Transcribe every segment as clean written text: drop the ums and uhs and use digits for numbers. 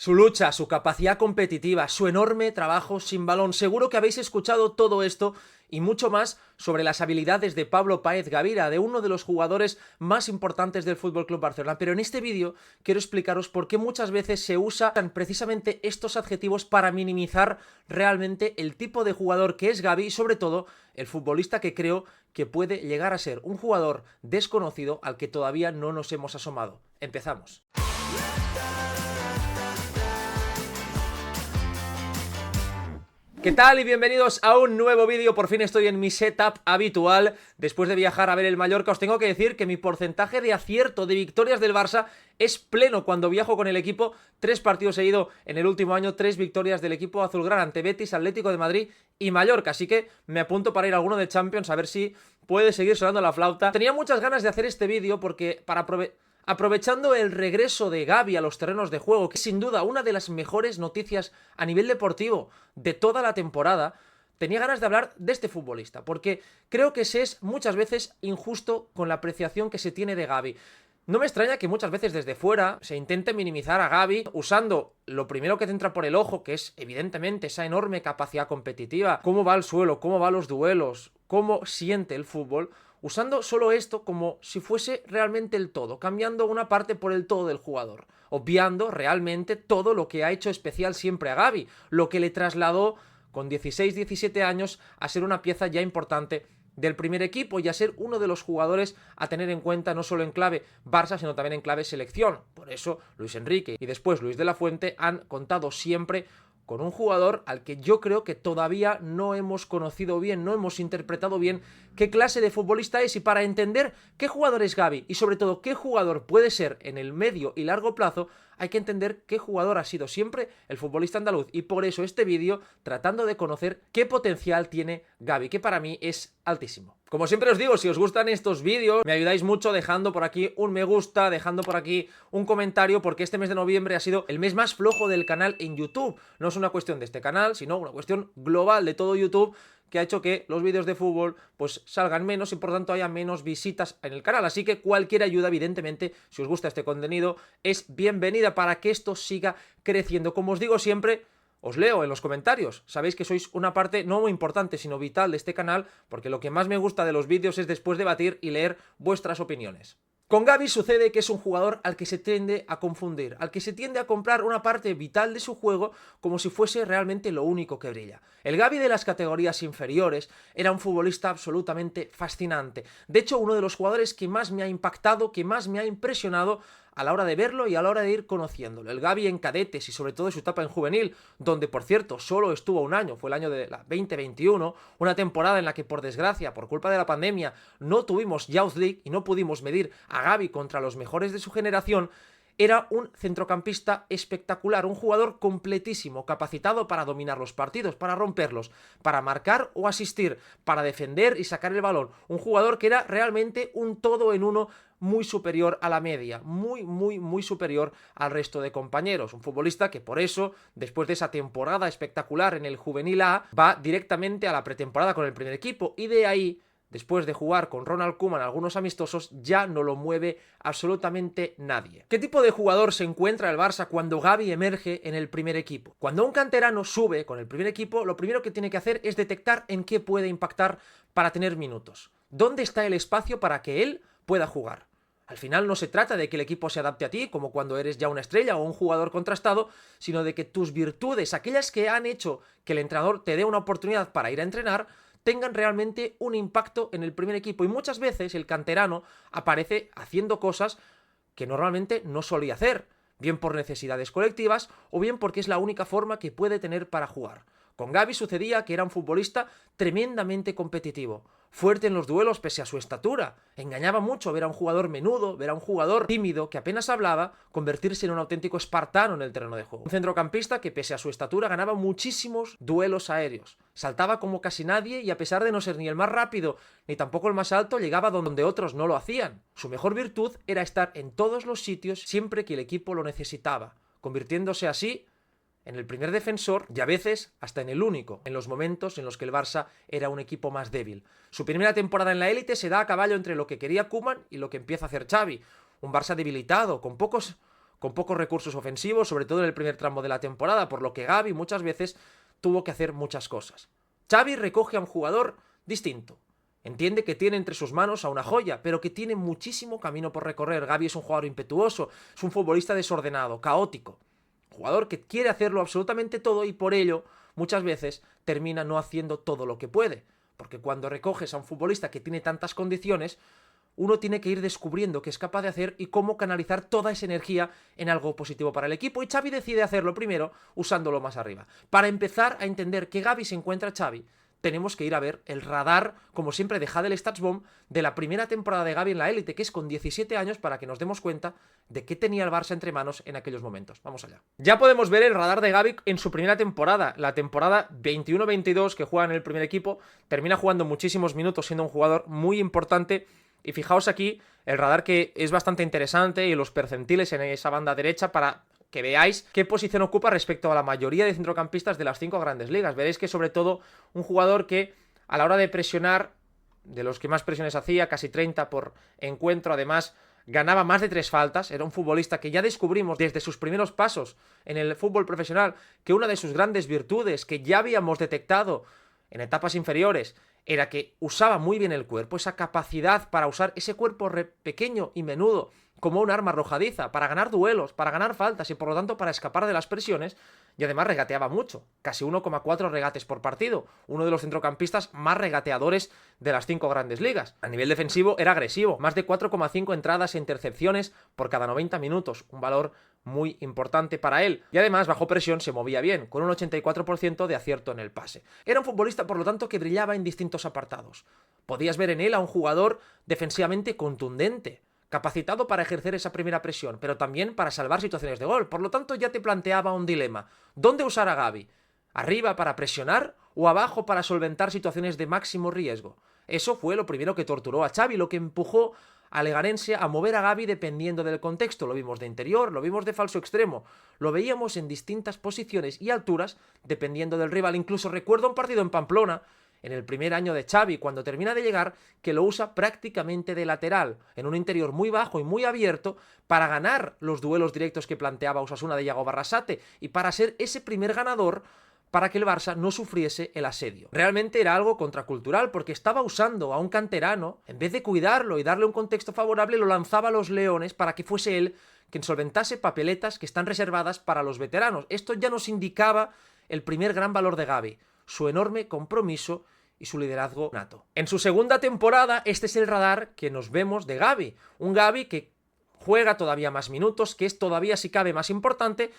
Su lucha, su capacidad competitiva, su enorme trabajo sin balón. Seguro que habéis escuchado todo esto y mucho más sobre las habilidades de Pablo Páez Gavira, de uno de los jugadores más importantes del FC Barcelona. Pero en este vídeo quiero explicaros por qué muchas veces se usan precisamente estos adjetivos para minimizar realmente el tipo de jugador que es Gavi y sobre todo el futbolista que creo que puede llegar a ser un jugador desconocido al que todavía no nos hemos asomado. Empezamos. ¿Qué tal? Y bienvenidos a un nuevo vídeo. Por fin estoy en mi setup habitual. Después de viajar a ver el Mallorca, os tengo que decir que mi porcentaje de acierto de victorias del Barça es pleno cuando viajo con el equipo. 3 partidos seguidos en el último año, 3 victorias del equipo azulgrana ante Betis, Atlético de Madrid y Mallorca. Así que me apunto para ir a alguno de Champions a ver si puede seguir sonando la flauta. Tenía muchas ganas de hacer este vídeo porque aprovechando el regreso de Gavi a los terrenos de juego, que es sin duda una de las mejores noticias a nivel deportivo de toda la temporada, tenía ganas de hablar de este futbolista, porque creo que se es muchas veces injusto con la apreciación que se tiene de Gavi. No me extraña que muchas veces desde fuera se intente minimizar a Gavi usando lo primero que te entra por el ojo, que es evidentemente esa enorme capacidad competitiva, cómo va el suelo, cómo va los duelos, cómo siente el fútbol, usando solo esto como si fuese realmente el todo, cambiando una parte por el todo del jugador, obviando realmente todo lo que ha hecho especial siempre a Gavi, lo que le trasladó con 16-17 años a ser una pieza ya importante del primer equipo y a ser uno de los jugadores a tener en cuenta no solo en clave Barça, sino también en clave selección. Por eso Luis Enrique y después Luis de la Fuente han contado siempre con un jugador al que yo creo que todavía no hemos conocido bien, no hemos interpretado bien qué clase de futbolista es, y para entender qué jugador es Gavi y sobre todo qué jugador puede ser en el medio y largo plazo, hay que entender qué jugador ha sido siempre el futbolista andaluz, y por eso este vídeo tratando de conocer qué potencial tiene Gavi, que para mí es altísimo. Como siempre os digo, si os gustan estos vídeos, me ayudáis mucho dejando por aquí un me gusta, dejando por aquí un comentario, porque este mes de noviembre ha sido el mes más flojo del canal en YouTube. No es una cuestión de este canal, sino una cuestión global de todo YouTube, que ha hecho que los vídeos de fútbol pues salgan menos y por tanto haya menos visitas en el canal. Así que cualquier ayuda, evidentemente, si os gusta este contenido, es bienvenida para que esto siga creciendo. Como os digo siempre, os leo en los comentarios. Sabéis que sois una parte no muy importante, sino vital de este canal, porque lo que más me gusta de los vídeos es después debatir y leer vuestras opiniones. Con Gavi sucede que es un jugador al que se tiende a confundir, al que se tiende a comprar una parte vital de su juego como si fuese realmente lo único que brilla. El Gavi de las categorías inferiores era un futbolista absolutamente fascinante. De hecho, uno de los jugadores que más me ha impactado, que más me ha impresionado a la hora de verlo y a la hora de ir conociéndolo. El Gavi en cadetes y sobre todo en su etapa en juvenil, donde por cierto solo estuvo un año, fue el año de la 2021, una temporada en la que por desgracia, por culpa de la pandemia, no tuvimos Youth League y no pudimos medir a Gavi contra los mejores de su generación. Era un centrocampista espectacular, un jugador completísimo, capacitado para dominar los partidos, para romperlos, para marcar o asistir, para defender y sacar el balón. Un jugador que era realmente un todo en uno, muy superior a la media, muy superior al resto de compañeros. Un futbolista que por eso, después de esa temporada espectacular en el Juvenil A, va directamente a la pretemporada con el primer equipo, y de ahí, después de jugar con Ronald Koeman algunos amistosos, ya no lo mueve absolutamente nadie. ¿Qué tipo de jugador se encuentra el Barça cuando Gavi emerge en el primer equipo? Cuando un canterano sube con el primer equipo, lo primero que tiene que hacer es detectar en qué puede impactar para tener minutos. ¿Dónde está el espacio para que él pueda jugar? Al final no se trata de que el equipo se adapte a ti, como cuando eres ya una estrella o un jugador contrastado, sino de que tus virtudes, aquellas que han hecho que el entrenador te dé una oportunidad para ir a entrenar, tengan realmente un impacto en el primer equipo. Y muchas veces el canterano aparece haciendo cosas que normalmente no solía hacer, bien por necesidades colectivas o bien porque es la única forma que puede tener para jugar. Con Gavi sucedía que era un futbolista tremendamente competitivo, fuerte en los duelos pese a su estatura. Engañaba mucho ver a un jugador menudo, ver a un jugador tímido que apenas hablaba, convertirse en un auténtico espartano en el terreno de juego. Un centrocampista que pese a su estatura ganaba muchísimos duelos aéreos, saltaba como casi nadie y a pesar de no ser ni el más rápido ni tampoco el más alto, llegaba donde otros no lo hacían. Su mejor virtud era estar en todos los sitios siempre que el equipo lo necesitaba, convirtiéndose así en el primer defensor y a veces hasta en el único, en los momentos en los que el Barça era un equipo más débil. Su primera temporada en la élite se da a caballo entre lo que quería Koeman y lo que empieza a hacer Xavi. Un Barça debilitado, con pocos con pocos recursos ofensivos, sobre todo en el primer tramo de la temporada, por lo que Gavi muchas veces tuvo que hacer muchas cosas. Xavi recoge a un jugador distinto. Entiende que tiene entre sus manos a una joya, pero que tiene muchísimo camino por recorrer. Gavi es un jugador impetuoso, es un futbolista desordenado, caótico. Jugador que quiere hacerlo absolutamente todo y por ello muchas veces termina no haciendo todo lo que puede. Porque cuando recoges a un futbolista que tiene tantas condiciones, uno tiene que ir descubriendo qué es capaz de hacer y cómo canalizar toda esa energía en algo positivo para el equipo. Y Xavi decide hacerlo primero usándolo más arriba. Para empezar a entender que Gavi se encuentra Xavi, tenemos que ir a ver el radar, como siempre, de Hadel Statsbomb de la primera temporada de Gavi en la élite, que es con 17 años, para que nos demos cuenta de qué tenía el Barça entre manos en aquellos momentos. Vamos allá. Ya podemos ver el radar de Gavi en su primera temporada, la temporada 21-22 que juega en el primer equipo, termina jugando muchísimos minutos, siendo un jugador muy importante. Y fijaos aquí el radar, que es bastante interesante, y los percentiles en esa banda derecha para que veáis qué posición ocupa respecto a la mayoría de centrocampistas de las 5 grandes ligas. Veréis que sobre todo un jugador que a la hora de presionar, de los que más presiones hacía, casi 30 por encuentro, además ganaba más de 3 faltas, era un futbolista que ya descubrimos desde sus primeros pasos en el fútbol profesional que una de sus grandes virtudes, que ya habíamos detectado en etapas inferiores, era que usaba muy bien el cuerpo, esa capacidad para usar ese cuerpo pequeño y menudo como un arma arrojadiza, para ganar duelos, para ganar faltas y por lo tanto para escapar de las presiones, y además regateaba mucho, casi 1,4 regates por partido, uno de los centrocampistas más regateadores de las 5 grandes ligas. A nivel defensivo era agresivo, más de 4,5 entradas e intercepciones por cada 90 minutos, un valor muy importante para él, y además bajo presión se movía bien, con un 84% de acierto en el pase. Era un futbolista, por lo tanto, que brillaba en distintos apartados. Podías ver en él a un jugador defensivamente contundente, capacitado para ejercer esa primera presión, pero también para salvar situaciones de gol. Por lo tanto, ya te planteaba un dilema. ¿Dónde usar a Gavi? ¿Arriba para presionar o abajo para solventar situaciones de máximo riesgo? Eso fue lo primero que torturó a Xavi, lo que empujó a Leganense a mover a Gavi dependiendo del contexto. Lo vimos de interior, lo vimos de falso extremo, lo veíamos en distintas posiciones y alturas dependiendo del rival. Incluso recuerdo un partido en Pamplona, en el primer año de Xavi, cuando termina de llegar, que lo usa prácticamente de lateral, en un interior muy bajo y muy abierto, para ganar los duelos directos que planteaba Osasuna de Yago Barrasate y para ser ese primer ganador para que el Barça no sufriese el asedio. Realmente era algo contracultural, porque estaba usando a un canterano, en vez de cuidarlo y darle un contexto favorable, lo lanzaba a los leones para que fuese él quien solventase papeletas que están reservadas para los veteranos. Esto ya nos indicaba el primer gran valor de Gavi, su enorme compromiso y su liderazgo nato. En su segunda temporada, este es el radar que nos vemos de Gavi. Un Gavi que juega todavía más minutos, que es todavía, si cabe, más importante,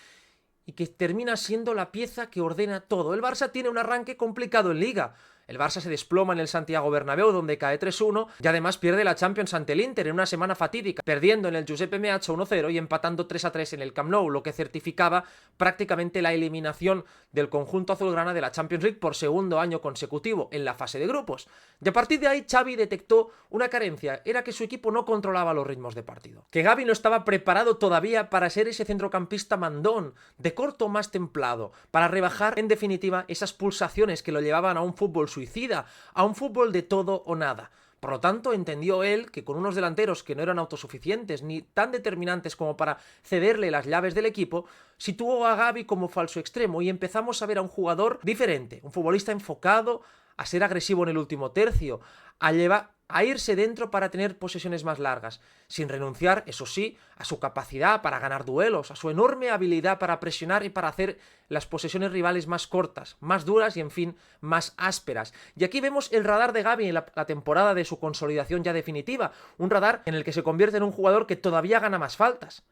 y que termina siendo la pieza que ordena todo. El Barça tiene un arranque complicado en Liga. El Barça se desploma en el Santiago Bernabéu, donde cae 3-1, y además pierde la Champions ante el Inter en una semana fatídica, perdiendo en el Giuseppe Meazza 1-0 y empatando 3-3 en el Camp Nou, lo que certificaba prácticamente la eliminación del conjunto azulgrana de la Champions League por segundo año consecutivo en la fase de grupos. Y a partir de ahí Xavi detectó una carencia, era que su equipo no controlaba los ritmos de partido, que Gavi no estaba preparado todavía para ser ese centrocampista mandón, de corto más templado, para rebajar en definitiva esas pulsaciones que lo llevaban a un fútbol suicida, a un fútbol de todo o nada. Por lo tanto, entendió él que con unos delanteros que no eran autosuficientes ni tan determinantes como para cederle las llaves del equipo, situó a Gavi como falso extremo y empezamos a ver a un jugador diferente, un futbolista enfocado a ser agresivo en el último tercio, a irse dentro para tener posesiones más largas, sin renunciar, eso sí, a su capacidad para ganar duelos, a su enorme habilidad para presionar y para hacer las posesiones rivales más cortas, más duras y, en fin, más ásperas. Y aquí vemos el radar de Gavi en la temporada de su consolidación ya definitiva, un radar en el que se convierte en un jugador que todavía gana más faltas,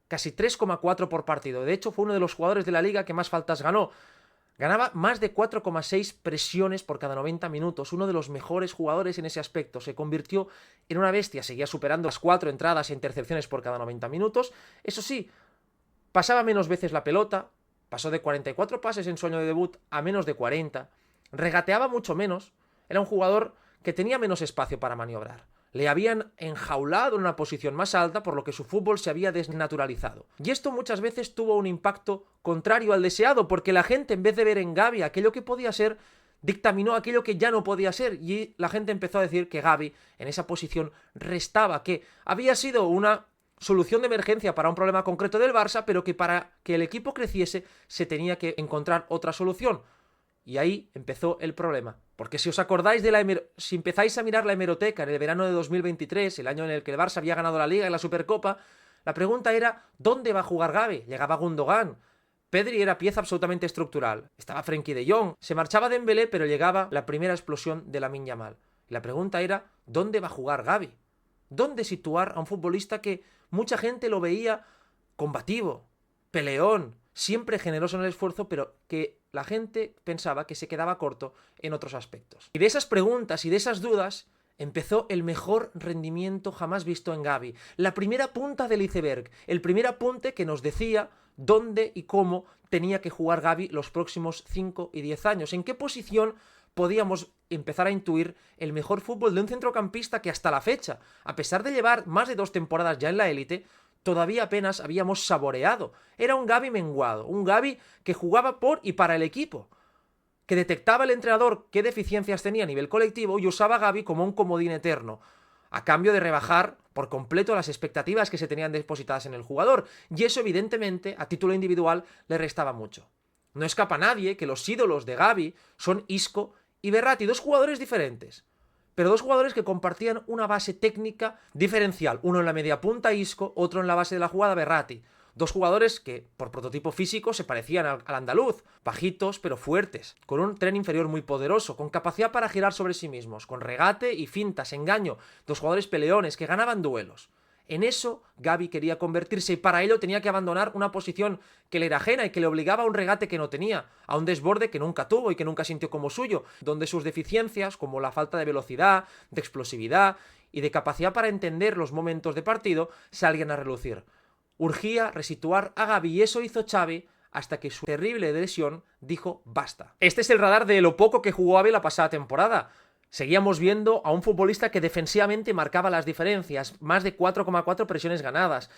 casi 3,4 por partido. De hecho, fue uno de los jugadores de la liga que más faltas ganó. Ganaba más de 4,6 presiones por cada 90 minutos, uno de los mejores jugadores en ese aspecto. Se convirtió en una bestia, seguía superando las 4 entradas e intercepciones por cada 90 minutos. Eso sí, pasaba menos veces la pelota, pasó de 44 pases en su año de debut a menos de 40, regateaba mucho menos, era un jugador que tenía menos espacio para maniobrar. Le habían enjaulado en una posición más alta, por lo que su fútbol se había desnaturalizado. Y esto muchas veces tuvo un impacto contrario al deseado, porque la gente, en vez de ver en Gavi aquello que podía ser, dictaminó aquello que ya no podía ser, y la gente empezó a decir que Gavi en esa posición restaba, que había sido una solución de emergencia para un problema concreto del Barça, pero que para que el equipo creciese se tenía que encontrar otra solución. Y ahí empezó el problema. Porque si os acordáis si empezáis a mirar la hemeroteca en el verano de 2023, el año en el que el Barça había ganado la Liga y la Supercopa, la pregunta era ¿dónde va a jugar Gavi? Llegaba Gundogan. Pedri era pieza absolutamente estructural. Estaba Frenkie de Jong. Se marchaba Dembélé, pero llegaba la primera explosión de Lamine Yamal. Y la pregunta era ¿dónde va a jugar Gavi? ¿Dónde situar a un futbolista que mucha gente lo veía combativo, peleón, siempre generoso en el esfuerzo, pero que la gente pensaba que se quedaba corto en otros aspectos? Y de esas preguntas y de esas dudas empezó el mejor rendimiento jamás visto en Gavi. La primera punta del iceberg, el primer apunte que nos decía dónde y cómo tenía que jugar Gavi los próximos 5 y 10 años. ¿En qué posición podíamos empezar a intuir el mejor fútbol de un centrocampista que hasta la fecha, a pesar de llevar más de 2 temporadas ya en la élite, todavía apenas habíamos saboreado? Era un Gavi menguado, un Gavi que jugaba por y para el equipo, que detectaba el entrenador qué deficiencias tenía a nivel colectivo y usaba a Gavi como un comodín eterno, a cambio de rebajar por completo las expectativas que se tenían depositadas en el jugador, y eso evidentemente a título individual le restaba mucho. No escapa a nadie que los ídolos de Gavi son Isco y Verratti, 2 jugadores diferentes, pero 2 jugadores que compartían una base técnica diferencial, uno en la media punta Isco, otro en la base de la jugada Verratti. 2 jugadores que, por prototipo físico, se parecían al andaluz, bajitos pero fuertes, con un tren inferior muy poderoso, con capacidad para girar sobre sí mismos, con regate y fintas, engaño, 2 jugadores peleones que ganaban duelos. En eso Gavi quería convertirse y para ello tenía que abandonar una posición que le era ajena y que le obligaba a un regate que no tenía, a un desborde que nunca tuvo y que nunca sintió como suyo, donde sus deficiencias, como la falta de velocidad, de explosividad y de capacidad para entender los momentos de partido, salían a relucir. Urgía resituar a Gavi y eso hizo Xavi hasta que su terrible lesión dijo basta. Este es el radar de lo poco que jugó Gavi la pasada temporada. Seguíamos viendo a un futbolista que defensivamente marcaba las diferencias, más de 4,4 presiones ganadas,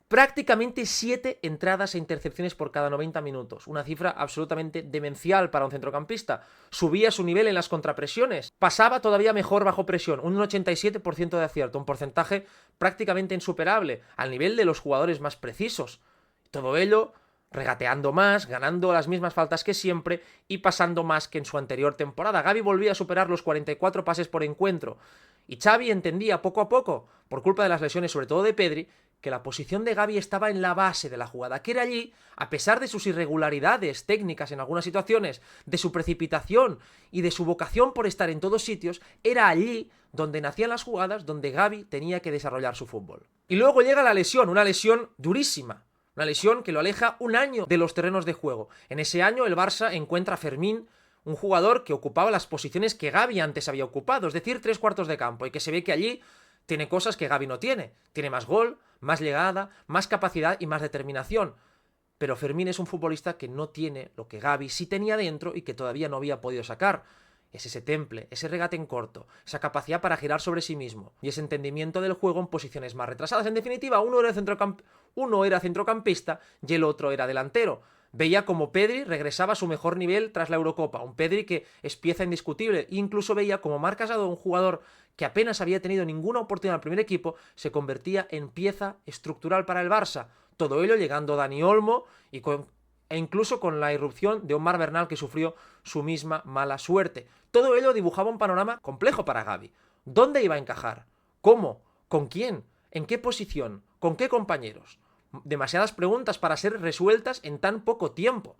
prácticamente 7 entradas e intercepciones por cada 90 minutos, una cifra absolutamente demencial para un centrocampista. Subía su nivel en las contrapresiones, pasaba todavía mejor bajo presión, un 87% de acierto, un porcentaje prácticamente insuperable, al nivel de los jugadores más precisos. Todo ello regateando más, ganando las mismas faltas que siempre y pasando más que en su anterior temporada. Gavi volvía a superar los 44 pases por encuentro y Xavi entendía poco a poco, por culpa de las lesiones sobre todo de Pedri, que la posición de Gavi estaba en la base de la jugada, que era allí, a pesar de sus irregularidades técnicas en algunas situaciones, de su precipitación y de su vocación por estar en todos sitios, era allí donde nacían las jugadas, donde Gavi tenía que desarrollar su fútbol. Y luego llega la lesión, una lesión durísima, una lesión que lo aleja un año de los terrenos de juego. En ese año el Barça encuentra a Fermín, un jugador que ocupaba las posiciones que Gavi antes había ocupado, es decir, 3/4 de campo, y que se ve que allí tiene cosas que Gavi no tiene. Tiene más gol, más llegada, más capacidad y más determinación. Pero Fermín es un futbolista que no tiene lo que Gavi sí tenía dentro y que todavía no había podido sacar. Es ese temple, ese regate en corto, esa capacidad para girar sobre sí mismo y ese entendimiento del juego en posiciones más retrasadas. En definitiva, uno era centrocampista y el otro era delantero. Veía como Pedri regresaba a su mejor nivel tras la Eurocopa, un Pedri que es pieza indiscutible, e incluso veía como Marc Casado, un jugador que apenas había tenido ninguna oportunidad en el primer equipo, se convertía en pieza estructural para el Barça. Todo ello llegando Dani Olmo e incluso con la irrupción de Omar Bernal, que sufrió su misma mala suerte. Todo ello dibujaba un panorama complejo para Gavi. ¿Dónde iba a encajar? ¿Cómo? ¿Con quién? ¿En qué posición? ¿Con qué compañeros? Demasiadas preguntas para ser resueltas en tan poco tiempo.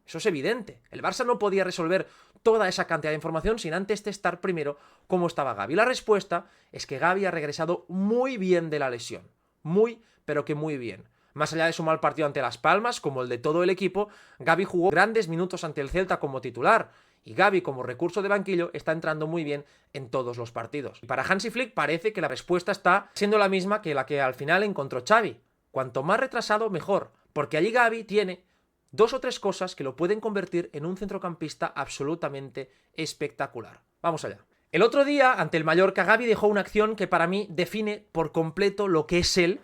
Eso es evidente. El Barça no podía resolver toda esa cantidad de información sin antes testar primero cómo estaba Gavi. La respuesta es que Gavi ha regresado muy bien de la lesión. Muy, pero que muy bien. Más allá de su mal partido ante Las Palmas, como el de todo el equipo, Gavi jugó grandes minutos ante el Celta como titular. Y Gavi, como recurso de banquillo, está entrando muy bien en todos los partidos. Y para Hansi Flick parece que la respuesta está siendo la misma que la que al final encontró Xavi. Cuanto más retrasado, mejor. Porque allí Gavi tiene 2 o 3 cosas que lo pueden convertir en un centrocampista absolutamente espectacular. Vamos allá. El otro día, ante el Mallorca, Gavi dejó una acción que para mí define por completo lo que es él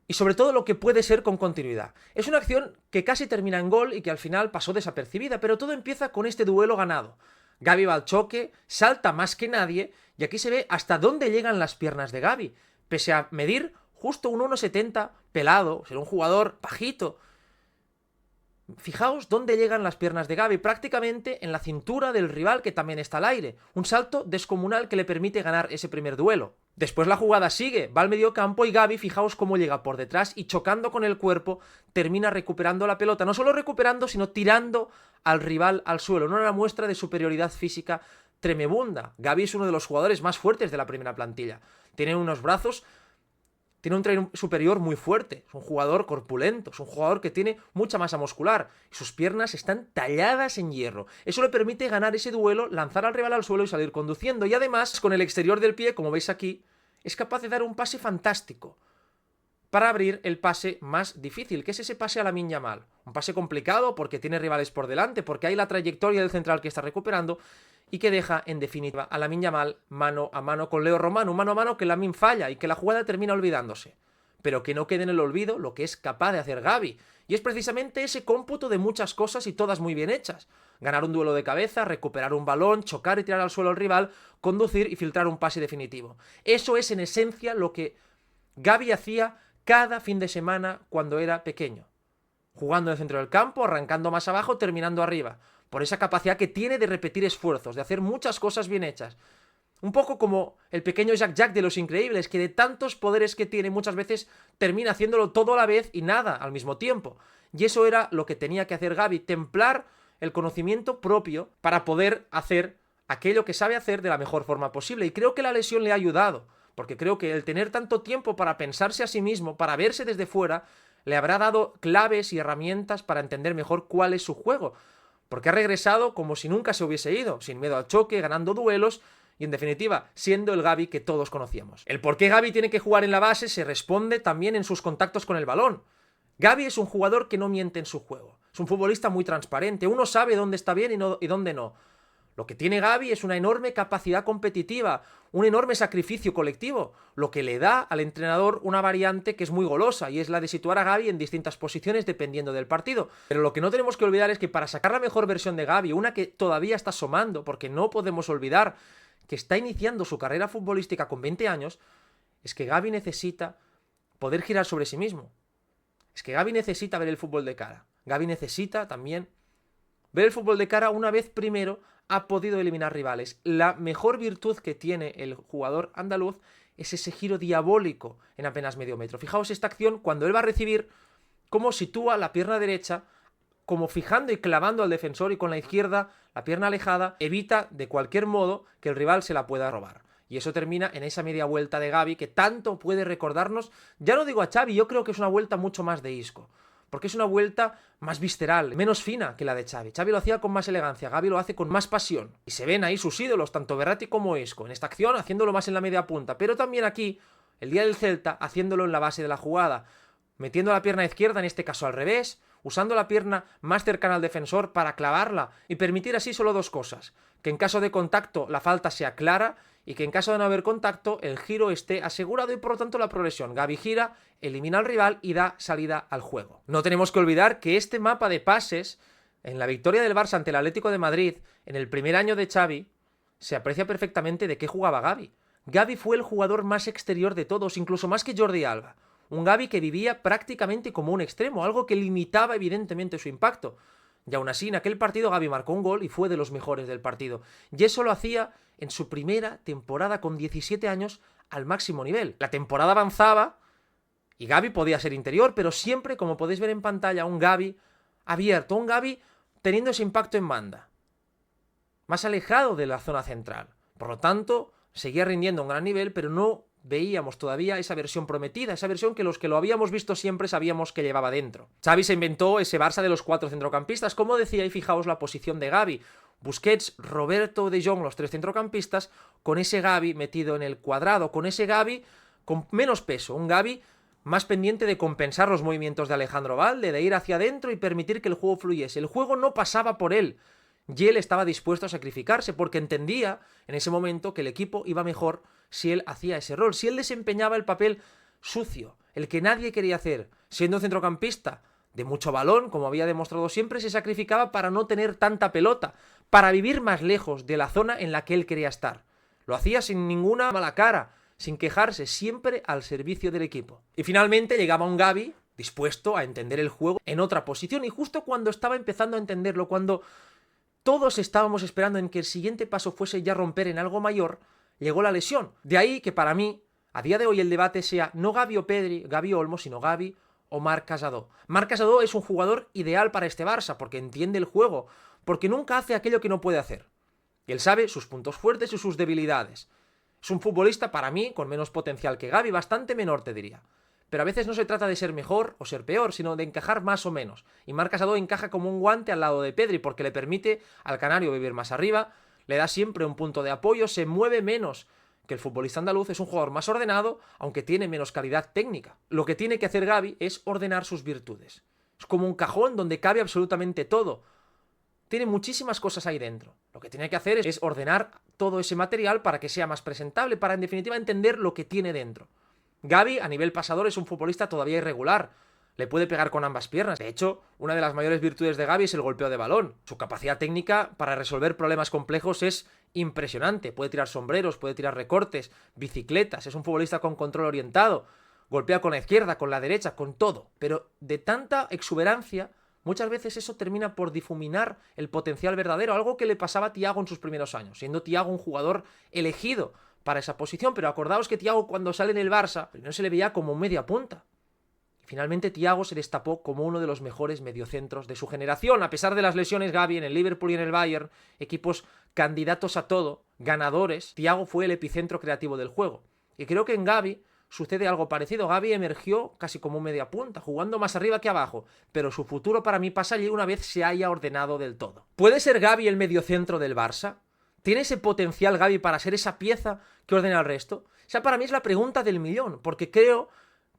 y sobre todo lo que puede ser con continuidad. Es una acción que casi termina en gol y que al final pasó desapercibida, pero todo empieza con este duelo ganado. Gavi va al choque, salta más que nadie y aquí se ve hasta dónde llegan las piernas de Gavi. Pese a medir justo un 1,70, pelado, será un jugador bajito. Fijaos dónde llegan las piernas de Gavi, prácticamente en la cintura del rival que también está al aire. Un salto descomunal que le permite ganar ese primer duelo. Después la jugada sigue, va al mediocampo y Gavi, fijaos cómo llega por detrás y chocando con el cuerpo, termina recuperando la pelota. No solo recuperando, sino tirando al rival al suelo. No una muestra de superioridad física tremebunda. Gavi es uno de los jugadores más fuertes de la primera plantilla. Tiene unos brazos... Tiene un tren superior muy fuerte, es un jugador corpulento, es un jugador que tiene mucha masa muscular y sus piernas están talladas en hierro. Eso le permite ganar ese duelo, lanzar al rival al suelo y salir conduciendo. Y además, con el exterior del pie, como veis aquí, es capaz de dar un pase fantástico para abrir el pase más difícil, que es ese pase a Lamine Yamal. Un pase complicado porque tiene rivales por delante, porque hay la trayectoria del central que está recuperando y que deja, en definitiva, a Lamine Yamal mano a mano con Leo Romano, mano a mano que Lamine falla y que la jugada termina olvidándose. Pero que no quede en el olvido lo que es capaz de hacer Gavi. Y es precisamente ese cómputo de muchas cosas y todas muy bien hechas. Ganar un duelo de cabeza, recuperar un balón, chocar y tirar al suelo al rival, conducir y filtrar un pase definitivo. Eso es en esencia lo que Gavi hacía cada fin de semana cuando era pequeño. Jugando en el centro del campo, arrancando más abajo, terminando arriba. Por esa capacidad que tiene de repetir esfuerzos, de hacer muchas cosas bien hechas. Un poco como el pequeño Jack de Los Increíbles, que de tantos poderes que tiene muchas veces termina haciéndolo todo a la vez y nada al mismo tiempo. Y eso era lo que tenía que hacer Gavi, templar el conocimiento propio para poder hacer aquello que sabe hacer de la mejor forma posible. Y creo que la lesión le ha ayudado, porque creo que el tener tanto tiempo para pensarse a sí mismo, para verse desde fuera, le habrá dado claves y herramientas para entender mejor cuál es su juego. Porque ha regresado como si nunca se hubiese ido, sin miedo al choque, ganando duelos y en definitiva, siendo el Gavi que todos conocíamos. El por qué Gavi tiene que jugar en la base se responde también en sus contactos con el balón. Gavi es un jugador que no miente en su juego. Es un futbolista muy transparente, uno sabe dónde está bien y dónde no. Lo que tiene Gavi es una enorme capacidad competitiva, un enorme sacrificio colectivo, lo que le da al entrenador una variante que es muy golosa, y es la de situar a Gavi en distintas posiciones dependiendo del partido. Pero lo que no tenemos que olvidar es que para sacar la mejor versión de Gavi, una que todavía está asomando, porque no podemos olvidar que está iniciando su carrera futbolística con 20 años, es que Gavi necesita poder girar sobre sí mismo. Es que Gavi necesita ver el fútbol de cara. Gavi necesita también ver el fútbol de cara una vez primero ha podido eliminar rivales. La mejor virtud que tiene el jugador andaluz es ese giro diabólico en apenas medio metro. Fijaos esta acción cuando él va a recibir, cómo sitúa la pierna derecha, como fijando y clavando al defensor, y con la izquierda, la pierna alejada, evita de cualquier modo que el rival se la pueda robar. Y eso termina en esa media vuelta de Gavi que tanto puede recordarnos, ya no digo a Xavi, yo creo que es una vuelta mucho más de Isco. Porque es una vuelta más visceral, menos fina que la de Xavi. Xavi lo hacía con más elegancia, Gavi lo hace con más pasión. Y se ven ahí sus ídolos, tanto Verratti como Isco, en esta acción haciéndolo más en la media punta, pero también aquí, el día del Celta, haciéndolo en la base de la jugada, metiendo la pierna izquierda, en este caso al revés, usando la pierna más cercana al defensor para clavarla y permitir así solo dos cosas: que en caso de contacto la falta sea clara y que en caso de no haber contacto el giro esté asegurado y por lo tanto la progresión. Gavi gira, elimina al rival y da salida al juego. No tenemos que olvidar que este mapa de pases en la victoria del Barça ante el Atlético de Madrid en el primer año de Xavi se aprecia perfectamente de qué jugaba Gavi. Gavi fue el jugador más exterior de todos, incluso más que Jordi Alba. Un Gavi que vivía prácticamente como un extremo, algo que limitaba evidentemente su impacto. Y aún así, en aquel partido Gavi marcó un gol y fue de los mejores del partido. Y eso lo hacía en su primera temporada con 17 años al máximo nivel. La temporada avanzaba y Gavi podía ser interior, pero siempre, como podéis ver en pantalla, un Gavi abierto, un Gavi teniendo ese impacto en banda, más alejado de la zona central. Por lo tanto, seguía rindiendo a un gran nivel, pero no veíamos todavía esa versión prometida, esa versión que los que lo habíamos visto siempre sabíamos que llevaba dentro. Xavi se inventó ese Barça de los 4 centrocampistas, como decía, y fijaos la posición de Gavi. Busquets, Roberto, De Jong, los 3 centrocampistas, con ese Gavi metido en el cuadrado, con ese Gavi con menos peso, un Gavi más pendiente de compensar los movimientos de Alejandro Valde, de ir hacia adentro y permitir que el juego fluyese. El juego no pasaba por él, y él estaba dispuesto a sacrificarse, porque entendía en ese momento que el equipo iba mejor si él hacía ese rol, si él desempeñaba el papel sucio, el que nadie quería hacer. Siendo un centrocampista de mucho balón, como había demostrado siempre, se sacrificaba para no tener tanta pelota, para vivir más lejos de la zona en la que él quería estar. Lo hacía sin ninguna mala cara, sin quejarse, siempre al servicio del equipo. Y finalmente llegaba un Gavi dispuesto a entender el juego en otra posición, y justo cuando estaba empezando a entenderlo, cuando todos estábamos esperando en que el siguiente paso fuese ya romper en algo mayor, llegó la lesión. De ahí que para mí, a día de hoy, el debate sea no Gavi o Pedri, Gavi o Olmo, sino Gavi o Marc Casado. Marc Casado es un jugador ideal para este Barça, porque entiende el juego, porque nunca hace aquello que no puede hacer. Y él sabe sus puntos fuertes y sus debilidades. Es un futbolista, para mí, con menos potencial que Gavi, bastante menor, te diría. Pero a veces no se trata de ser mejor o ser peor, sino de encajar más o menos. Y Marc Casado encaja como un guante al lado de Pedri, porque le permite al canario vivir más arriba, le da siempre un punto de apoyo, se mueve menos que el futbolista andaluz, es un jugador más ordenado, aunque tiene menos calidad técnica. Lo que tiene que hacer Gavi es ordenar sus virtudes. Es como un cajón donde cabe absolutamente todo. Tiene muchísimas cosas ahí dentro. Lo que tiene que hacer es ordenar todo ese material para que sea más presentable, para en definitiva entender lo que tiene dentro. Gavi, a nivel pasador, es un futbolista todavía irregular. Le puede pegar con ambas piernas. De hecho, una de las mayores virtudes de Gavi es el golpeo de balón. Su capacidad técnica para resolver problemas complejos es impresionante. Puede tirar sombreros, puede tirar recortes, bicicletas. Es un futbolista con control orientado. Golpea con la izquierda, con la derecha, con todo. Pero de tanta exuberancia, muchas veces eso termina por difuminar el potencial verdadero. Algo que le pasaba a Thiago en sus primeros años, siendo Thiago un jugador elegido para esa posición. Pero acordaos que Thiago, cuando sale en el Barça, no se le veía como un media punta. Finalmente Thiago se destapó como uno de los mejores mediocentros de su generación. A pesar de las lesiones, Gavi en el Liverpool y en el Bayern, equipos candidatos a todo, ganadores, Thiago fue el epicentro creativo del juego. Y creo que en Gavi sucede algo parecido. Gavi emergió casi como un media punta, jugando más arriba que abajo, pero su futuro para mí pasa allí una vez se haya ordenado del todo. ¿Puede ser Gavi el mediocentro del Barça? ¿Tiene ese potencial Gavi para ser esa pieza que ordena al resto? Esa para mí es la pregunta del millón, porque creo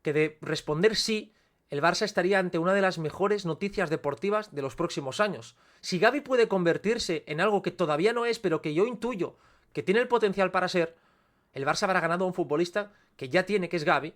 que de responder sí, el Barça estaría ante una de las mejores noticias deportivas de los próximos años. Si Gavi puede convertirse en algo que todavía no es, pero que yo intuyo que tiene el potencial para ser, el Barça habrá ganado a un futbolista que ya tiene, que es Gavi,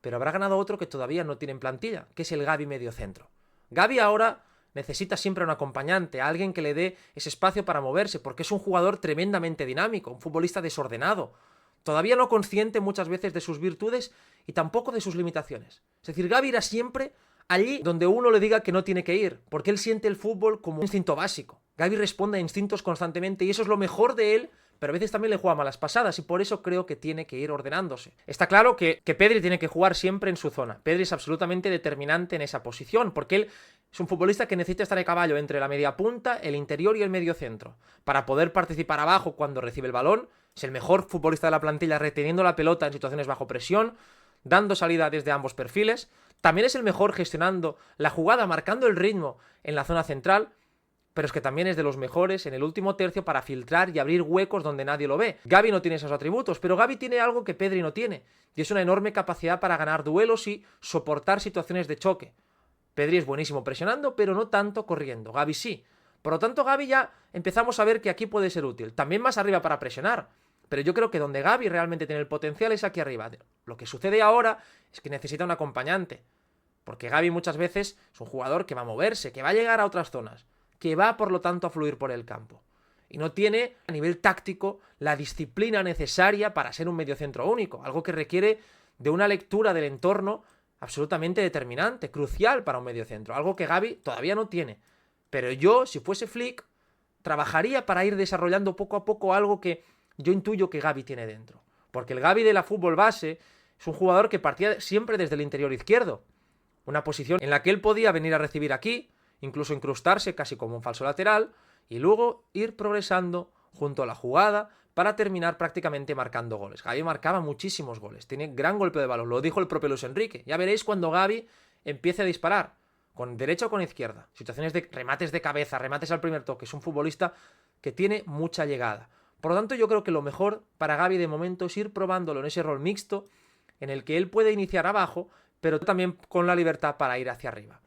pero habrá ganado a otro que todavía no tiene en plantilla, que es el Gavi mediocentro. Gavi ahora necesita siempre un acompañante, a alguien que le dé ese espacio para moverse, porque es un jugador tremendamente dinámico, un futbolista desordenado, todavía no consciente muchas veces de sus virtudes y tampoco de sus limitaciones. Es decir, Gavi irá siempre allí donde uno le diga que no tiene que ir, porque él siente el fútbol como un instinto básico. Gavi responde a instintos constantemente y eso es lo mejor de él, pero a veces también le juega malas pasadas y por eso creo que tiene que ir ordenándose. Está claro que Pedri tiene que jugar siempre en su zona. Pedri es absolutamente determinante en esa posición, porque él es un futbolista que necesita estar de caballo entre la media punta, el interior y el medio centro, para poder participar abajo cuando recibe el balón. Es el mejor futbolista de la plantilla reteniendo la pelota en situaciones bajo presión, dando salida desde ambos perfiles. También es el mejor gestionando la jugada, marcando el ritmo en la zona central, pero es que también es de los mejores en el último tercio para filtrar y abrir huecos donde nadie lo ve. Gavi no tiene esos atributos, pero Gavi tiene algo que Pedri no tiene, y es una enorme capacidad para ganar duelos y soportar situaciones de choque. Pedri es buenísimo presionando, pero no tanto corriendo. Gavi sí. Por lo tanto, Gavi ya empezamos a ver que aquí puede ser útil. También más arriba para presionar. Pero yo creo que donde Gavi realmente tiene el potencial es aquí arriba. Lo que sucede ahora es que necesita un acompañante. Porque Gavi muchas veces es un jugador que va a moverse, que va a llegar a otras zonas, que va por lo tanto a fluir por el campo. Y no tiene a nivel táctico la disciplina necesaria para ser un mediocentro único. Algo que requiere de una lectura del entorno absolutamente determinante, crucial para un mediocentro. Algo que Gavi todavía no tiene. Pero yo, si fuese Flick, trabajaría para ir desarrollando poco a poco algo que yo intuyo que Gavi tiene dentro. Porque el Gavi de la fútbol base es un jugador que partía siempre desde el interior izquierdo. Una posición en la que él podía venir a recibir aquí, incluso incrustarse casi como un falso lateral, y luego ir progresando junto a la jugada para terminar prácticamente marcando goles. Gavi marcaba muchísimos goles, tiene gran golpe de balón, lo dijo el propio Luis Enrique. Ya veréis cuando Gavi empiece a disparar, con derecha o con izquierda. Situaciones de remates de cabeza, remates al primer toque. Es un futbolista que tiene mucha llegada. Por lo tanto, yo creo que lo mejor para Gavi de momento es ir probándolo en ese rol mixto, en el que él puede iniciar abajo, pero también con la libertad para ir hacia arriba.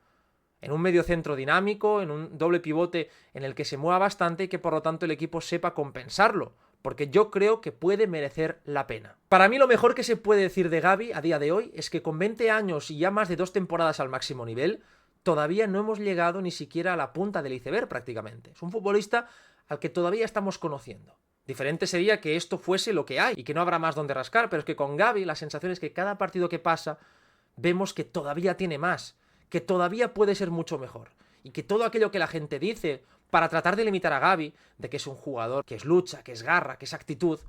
En un mediocentro dinámico, en un doble pivote en el que se mueva bastante y que por lo tanto el equipo sepa compensarlo, porque yo creo que puede merecer la pena. Para mí lo mejor que se puede decir de Gavi a día de hoy es que con 20 años y ya más de 2 temporadas al máximo nivel, todavía no hemos llegado ni siquiera a la punta del iceberg prácticamente. Es un futbolista al que todavía estamos conociendo. Diferente sería que esto fuese lo que hay y que no habrá más donde rascar, pero es que con Gavi la sensación es que cada partido que pasa vemos que todavía tiene más, que todavía puede ser mucho mejor y que todo aquello que la gente dice para tratar de limitar a Gavi, de que es un jugador que es lucha, que es garra, que es actitud,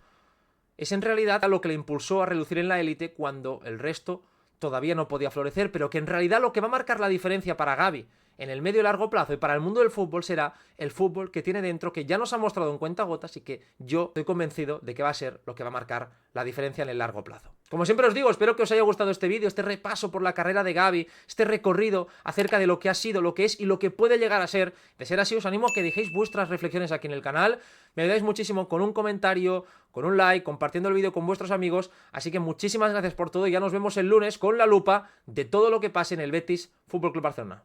es en realidad lo que le impulsó a relucir en la élite cuando el resto todavía no podía florecer, pero que en realidad lo que va a marcar la diferencia para Gavi en el medio y largo plazo y para el mundo del fútbol será el fútbol que tiene dentro, que ya nos ha mostrado en cuentagotas y que yo estoy convencido de que va a ser lo que va a marcar la diferencia en el largo plazo. Como siempre os digo, espero que os haya gustado este vídeo, este repaso por la carrera de Gavi, este recorrido acerca de lo que ha sido, lo que es y lo que puede llegar a ser. De ser así, os animo a que dejéis vuestras reflexiones aquí en el canal. Me ayudáis muchísimo con un comentario, con un like, compartiendo el vídeo con vuestros amigos. Así que muchísimas gracias por todo y ya nos vemos el lunes con la lupa de todo lo que pase en el Betis Fútbol Club Barcelona.